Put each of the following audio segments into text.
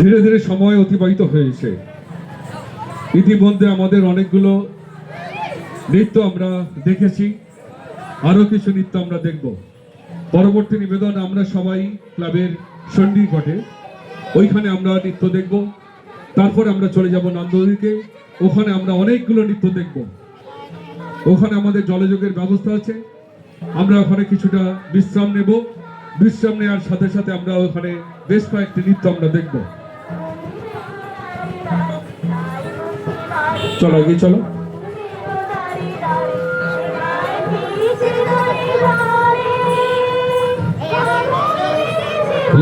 ধীরে ধীরে সময় অতিবাহিত হয়েছে। ইতিমধ্যে আমাদের অনেকগুলো নৃত্য আমরা দেখেছি, আরো কিছু নৃত্য আমরা দেখব। পরবর্তী নিবেদন আমরা সবাই ক্লাবের সন্নিকটে ওইখানে আমরা নৃত্য দেখব। তারপরে আমরা চলে যাব নন্দদিকে, ওখানে আমরা অনেকগুলো নৃত্য দেখব। ওখানে আমাদের জলযোগের ব্যবস্থা আছে, আমরা ওখানে কিছুটা বিশ্রাম নেব। বিশ্রাম নেওয়ার সাথে সাথে আমরা ওখানে বেশ কয়েকটি নৃত্য আমরা দেখব। চলো এগিয়ে চলো।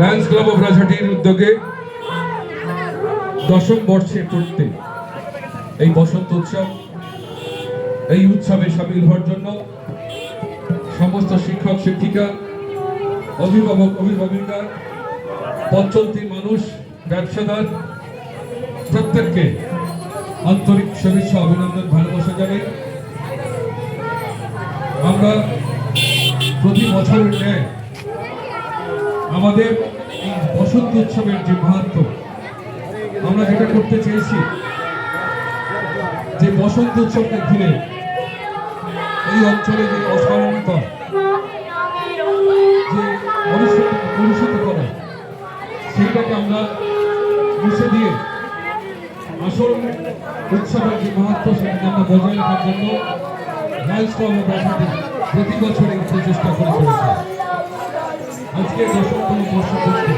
লায়ন্স ক্লাব অফ রাজহাটির উদ্যোগে 10ম বর্ষে পড়তে এই বসন্ত উৎসব, এই উৎসবে সামিল হওয়ার জন্য সমস্ত শিক্ষক শিক্ষিকা, অভিভাবক অভিভাবিকা, পথচলতি মানুষ, ব্যবসাদার প্রত্যেককে আন্তরিক শুভেচ্ছা, অভিনন্দন, ভালোবাসা জানাই। আমরা প্রতি বছরের ন্যায় আমাদের এই বসন্ত উৎসবের যে মাহাত্ম্য, আমরা যেটা করতে চেয়েছি যে বসন্ত উৎসবকে ঘিরে এই অঞ্চলে যে অসাধারণতা, যে অনুষ্ঠিত করা, সেইটাকে আমরা মুছে দিয়ে আসল উৎসবের যে মাহাত্ম্য সেটাকে আমরা বজায় রাখার জন্য লায়ন্স ক্লাব অফ রাজহাটি প্রতি বছর এই প্রচেষ্টা করে চলেছে। আজকে 10তম বর্ষ পড়তে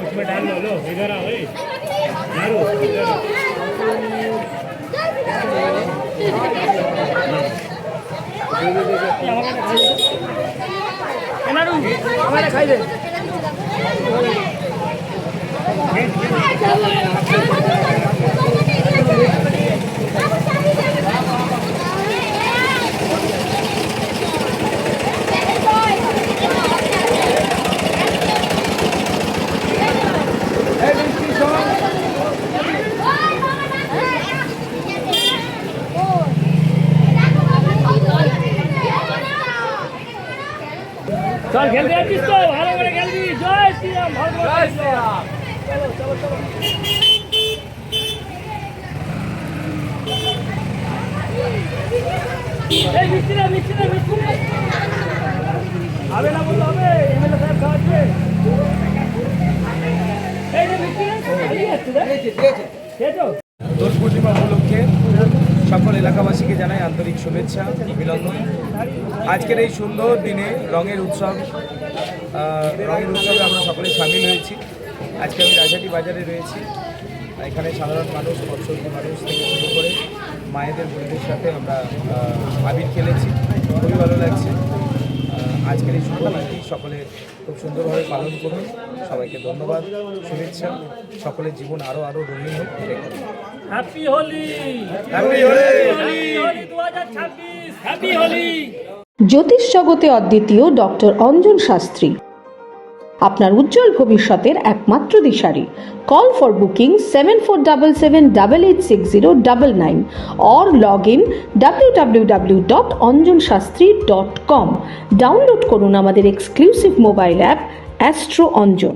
उसमें डाल लो, इधर आओ, मारो हमारे खाई दे। चल खेलते हैं किसको भालो করে খেলবি জয় শ্রী রাম জয় শ্রী রাম চলো চলো চলো এই মিষ্টি না আবে না বলতে হবে এমএলএ সাহেব খাওয়াচ্ছে এই যে মিষ্টি না এই আছে খেয়েছো দোল পূর্ণিমা উপলক্ষে সকল এলাকাবাসীকে জানাই আন্তরিক শুভেচ্ছা, অভিনন্দন। আজকের এই সুন্দর দিনে রঙের উৎসবে আমরা সকলে সামিল হয়েছি। আজকে আমি রাজহাটি বাজারে রয়েছি। এখানে সাধারণ মানুষ, পথচলতি মানুষ থেকে শুরু করে মায়েদের বোনদের সাথে আমরা আবির খেলেছি, খুবই ভালো লাগছে। আজকের এই সুন্দর দিনটি সকলে খুব সুন্দরভাবে পালন করুন। সবাইকে ধন্যবাদ, শুভেচ্ছা। সকলের জীবন আরও রঙিন হোক। Happy Holi, happy Holi, Holi 2026, happy Holi. জ্যোতিষ জগতে অদ্বিতীয় ডক্টর অঞ্জন শাস্ত্রী, আপনার উজ্জ্বল ভবিষ্যতের একমাত্র দিশারি। Call for booking 7477886099 or log in www.anjanshastri.com। Download করুন আমাদের exclusive mobile app astro Anjan.